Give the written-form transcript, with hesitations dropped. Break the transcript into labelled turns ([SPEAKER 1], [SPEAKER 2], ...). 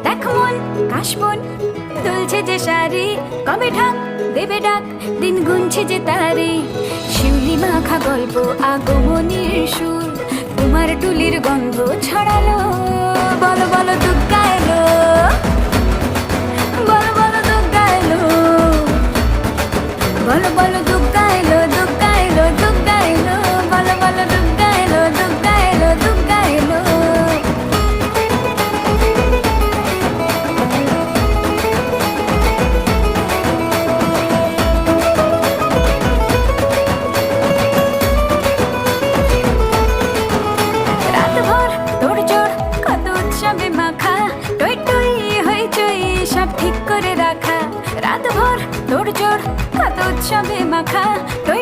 [SPEAKER 1] দেখ মন কাশবন দুলছে যে শাড়ি, কবে ঢাক দেবে ডাক, দিন গুনছে যে তারি। শিউলি মাখা গল্প আগমনীর সুর, তোমার টুলির গন্ধ ছড়ালো। বলো বলো দুগ্গা এলো, বলো বলো দুগ্গা এলো, বলো বলো দুগ্গা এলো, দুগ্গা এলো, দুগ্গা এলো, বলো বলো দুগ্গা এলো, দুগ্গা এলো, দুগ্গা এলো। রাতভর তোড়জোড় কত উৎসবে মাখা, টই টই হইচই সব ঠিক করে রাখা। রাতভর তোড়জোড় কত উৎসবে মাখা, টই